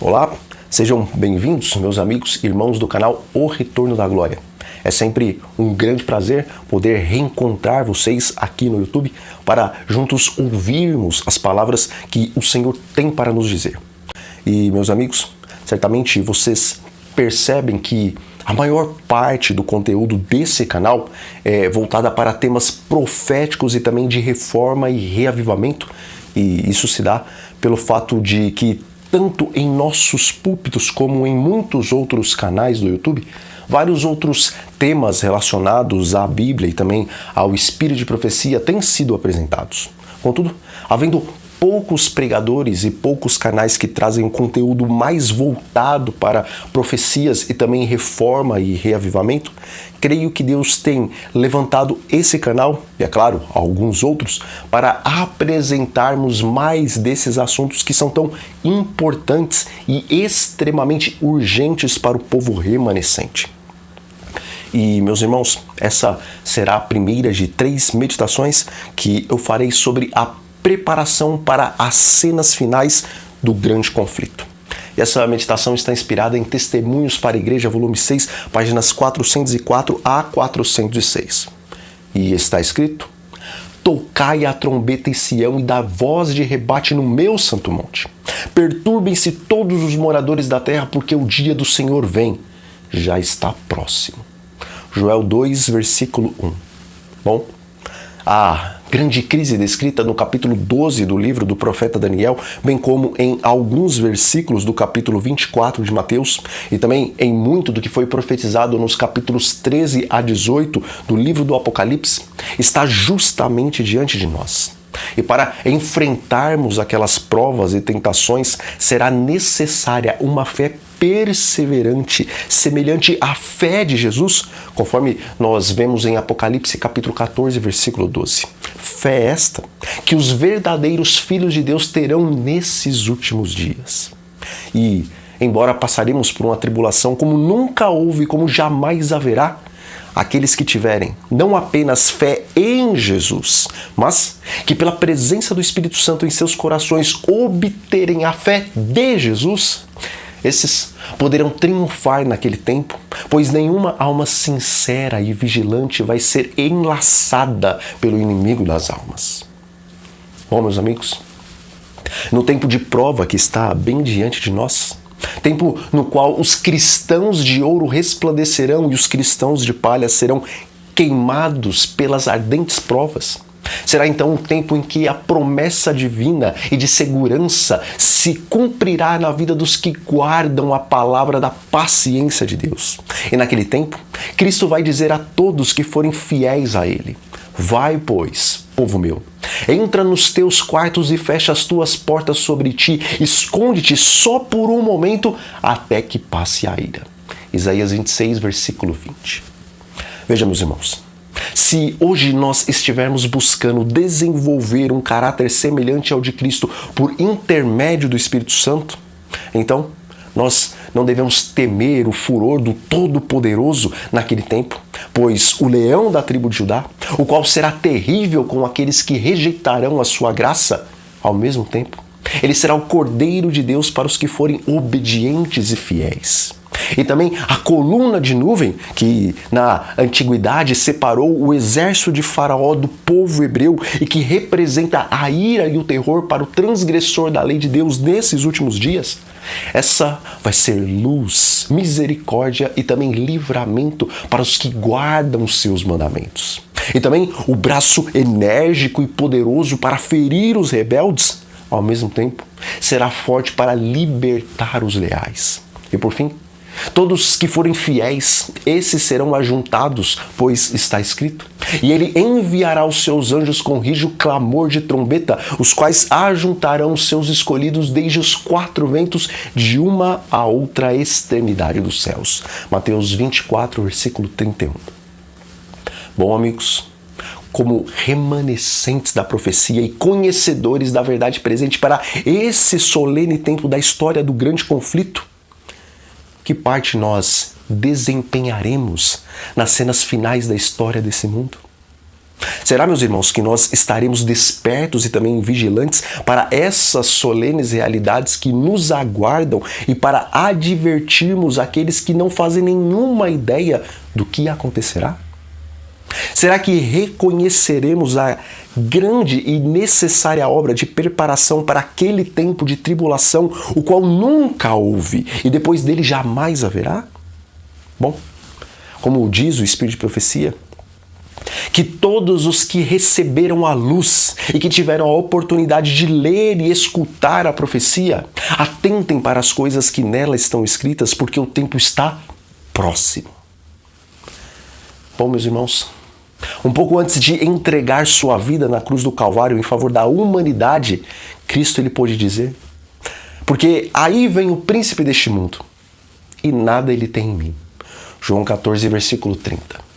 Olá, sejam bem-vindos, meus amigos e irmãos do canal O Retorno da Glória. É sempre um grande prazer poder reencontrar vocês aqui no YouTube para juntos ouvirmos as palavras que o Senhor tem para nos dizer. E, meus amigos, certamente vocês percebem que a maior parte do conteúdo desse canal é voltada para temas proféticos e também de reforma e reavivamento. E isso se dá pelo fato de que tanto em nossos púlpitos como em muitos outros canais do YouTube, vários outros temas relacionados à Bíblia e também ao Espírito de Profecia têm sido apresentados. Contudo, havendo poucos pregadores e poucos canais que trazem um conteúdo mais voltado para profecias e também reforma e reavivamento, creio que Deus tem levantado esse canal, e é claro, alguns outros, para apresentarmos mais desses assuntos que são tão importantes e extremamente urgentes para o povo remanescente. E, meus irmãos, essa será a primeira de 3 meditações que eu farei sobre a preparação para as cenas finais do grande conflito. E essa meditação está inspirada em Testemunhos para a Igreja, volume 6, páginas 404 a 406. E está escrito: Tocai a trombeta em Sião e dá voz de rebate no meu santo monte. Perturbem-se todos os moradores da terra, porque o dia do Senhor vem, já está próximo. Joel 2, versículo 1. Bom, a grande crise descrita no capítulo 12 do livro do profeta Daniel, bem como em alguns versículos do capítulo 24 de Mateus, e também em muito do que foi profetizado nos capítulos 13 a 18 do livro do Apocalipse, está justamente diante de nós. E para enfrentarmos aquelas provas e tentações, será necessária uma fé perseverante, semelhante à fé de Jesus, conforme nós vemos em Apocalipse capítulo 14, versículo 12. Fé esta que os verdadeiros filhos de Deus terão nesses últimos dias. E, embora passaremos por uma tribulação como nunca houve e como jamais haverá, aqueles que tiverem não apenas fé em Jesus, mas que pela presença do Espírito Santo em seus corações obterem a fé de Jesus, esses poderão triunfar naquele tempo, pois nenhuma alma sincera e vigilante vai ser enlaçada pelo inimigo das almas. Bom, meus amigos, no tempo de prova que está bem diante de nós, tempo no qual os cristãos de ouro resplandecerão e os cristãos de palha serão queimados pelas ardentes provas. Será então um tempo em que a promessa divina e de segurança se cumprirá na vida dos que guardam a palavra da paciência de Deus. E naquele tempo, Cristo vai dizer a todos que forem fiéis a Ele: Vai, pois, povo meu, entra nos teus quartos e fecha as tuas portas sobre ti, esconde-te só por um momento até que passe a ira. Isaías 26, versículo 20. Veja, meus irmãos, se hoje nós estivermos buscando desenvolver um caráter semelhante ao de Cristo por intermédio do Espírito Santo, então nós não devemos temer o furor do Todo-Poderoso naquele tempo, pois o leão da tribo de Judá, o qual será terrível com aqueles que rejeitarão a sua graça, ao mesmo tempo, ele será o Cordeiro de Deus para os que forem obedientes e fiéis. E também a coluna de nuvem que na antiguidade separou o exército de Faraó do povo hebreu e que representa a ira e o terror para o transgressor da lei de Deus nesses últimos dias, essa vai ser luz, misericórdia e também livramento para os que guardam os seus mandamentos. E também o braço enérgico e poderoso para ferir os rebeldes, ao mesmo tempo, será forte para libertar os leais. E por fim, todos que forem fiéis, esses serão ajuntados, pois está escrito: E ele enviará os seus anjos com rijo clamor de trombeta, os quais ajuntarão os seus escolhidos desde os 4 ventos, de uma a outra extremidade dos céus. Mateus 24, versículo 31. Bom, amigos, como remanescentes da profecia e conhecedores da verdade presente para esse solene tempo da história do grande conflito, que parte nós desempenharemos nas cenas finais da história desse mundo? Será, meus irmãos, que nós estaremos despertos e também vigilantes para essas solenes realidades que nos aguardam e para advertirmos aqueles que não fazem nenhuma ideia do que acontecerá? Será que reconheceremos a grande e necessária obra de preparação para aquele tempo de tribulação, o qual nunca houve e depois dele jamais haverá? Bom, como diz o Espírito de Profecia, que todos os que receberam a luz e que tiveram a oportunidade de ler e escutar a profecia, atentem para as coisas que nela estão escritas, porque o tempo está próximo. Bom, meus irmãos, um pouco antes de entregar sua vida na cruz do Calvário em favor da humanidade, Cristo ele pôde dizer: porque aí vem o príncipe deste mundo, e nada ele tem em mim. João 14, versículo 30.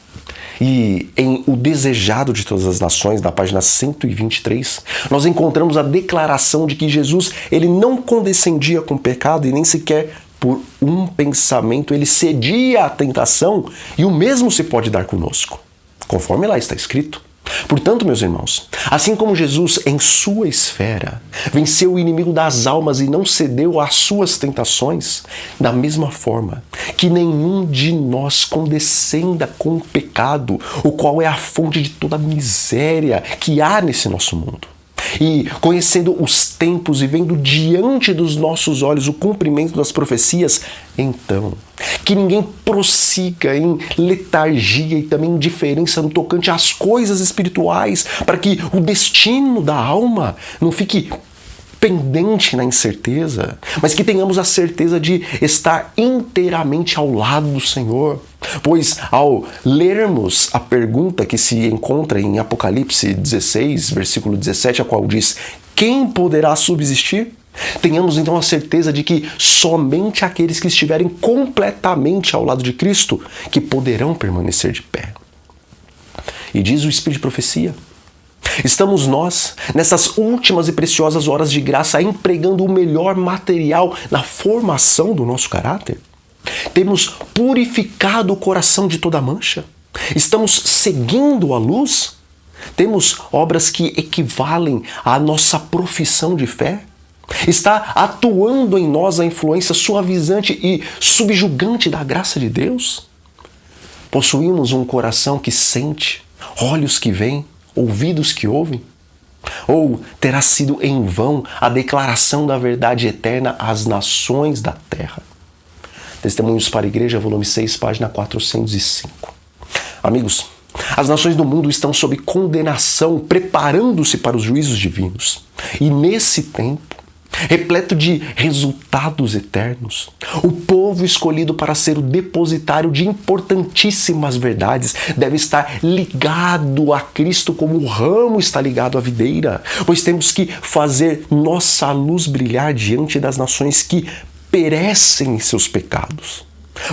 E em O Desejado de Todas as Nações, na página 123, nós encontramos a declaração de que Jesus ele não condescendia com o pecado e nem sequer por um pensamento ele cedia à tentação, e o mesmo se pode dar conosco, conforme lá está escrito. Portanto, meus irmãos, assim como Jesus, em sua esfera, venceu o inimigo das almas e não cedeu às suas tentações, da mesma forma que nenhum de nós condescenda com o pecado, o qual é a fonte de toda a miséria que há nesse nosso mundo. E conhecendo os tempos e vendo diante dos nossos olhos o cumprimento das profecias, então, que ninguém prossiga em letargia e também indiferença no tocante às coisas espirituais, para que o destino da alma não fique pendente na incerteza, mas que tenhamos a certeza de estar inteiramente ao lado do Senhor. Pois ao lermos a pergunta que se encontra em Apocalipse 16, versículo 17, a qual diz: quem poderá subsistir? Tenhamos então a certeza de que somente aqueles que estiverem completamente ao lado de Cristo que poderão permanecer de pé. E diz o Espírito de Profecia: estamos nós, nessas últimas e preciosas horas de graça, empregando o melhor material na formação do nosso caráter? Temos purificado o coração de toda mancha? Estamos seguindo a luz? Temos obras que equivalem à nossa profissão de fé? Está atuando em nós a influência suavizante e subjugante da graça de Deus? Possuímos um coração que sente, olhos que veem, ouvidos que ouvem? Ou terá sido em vão a declaração da verdade eterna às nações da terra? Testemunhos para a Igreja, volume 6, página 405. Amigos, as nações do mundo estão sob condenação, preparando-se para os juízos divinos. E nesse tempo, repleto de resultados eternos, o povo escolhido para ser o depositário de importantíssimas verdades deve estar ligado a Cristo como o ramo está ligado à videira, pois temos que fazer nossa luz brilhar diante das nações que perecem em seus pecados.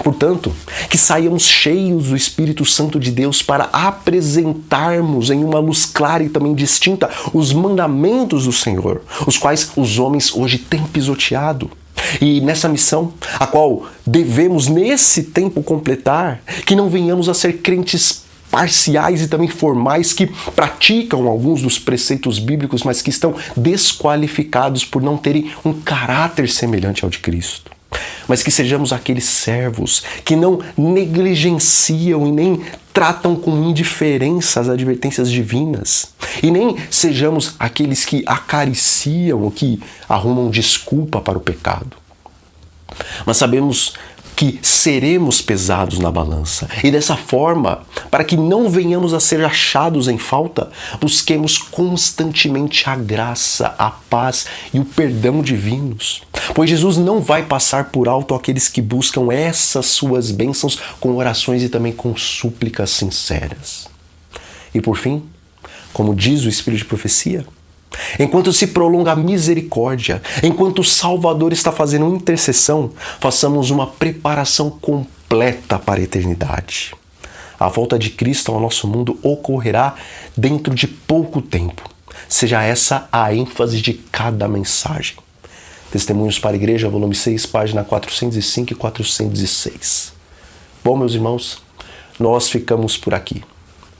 Portanto, que saiamos cheios do Espírito Santo de Deus para apresentarmos em uma luz clara e também distinta os mandamentos do Senhor, os quais os homens hoje têm pisoteado. E nessa missão, a qual devemos nesse tempo completar, que não venhamos a ser crentes parciais e também formais que praticam alguns dos preceitos bíblicos, mas que estão desqualificados por não terem um caráter semelhante ao de Cristo. Mas que sejamos aqueles servos que não negligenciam e nem tratam com indiferença as advertências divinas. E nem sejamos aqueles que acariciam ou que arrumam desculpa para o pecado. Mas sabemos que seremos pesados na balança. E dessa forma, para que não venhamos a ser achados em falta, busquemos constantemente a graça, a paz e o perdão divinos. Pois Jesus não vai passar por alto aqueles que buscam essas suas bênçãos com orações e também com súplicas sinceras. E por fim, como diz o Espírito de Profecia, enquanto se prolonga a misericórdia, enquanto o Salvador está fazendo uma intercessão, façamos uma preparação completa para a eternidade. A volta de Cristo ao nosso mundo ocorrerá dentro de pouco tempo. Seja essa a ênfase de cada mensagem. Testemunhos para a Igreja, volume 6, página 405 e 406. Bom, meus irmãos, nós ficamos por aqui.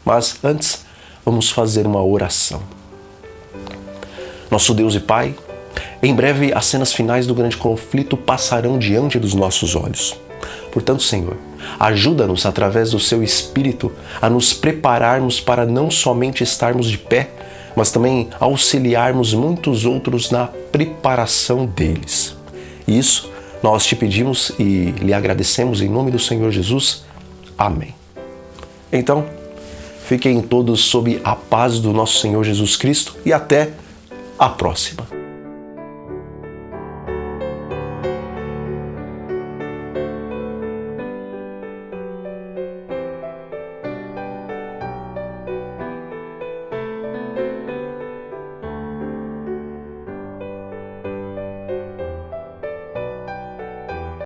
Mas antes, vamos fazer uma oração. Nosso Deus e Pai, em breve as cenas finais do grande conflito passarão diante dos nossos olhos. Portanto, Senhor, ajuda-nos através do Seu Espírito a nos prepararmos para não somente estarmos de pé, mas também auxiliarmos muitos outros na preparação deles. Isso nós te pedimos e lhe agradecemos em nome do Senhor Jesus. Amém. Então, fiquem todos sob a paz do nosso Senhor Jesus Cristo e até a próxima.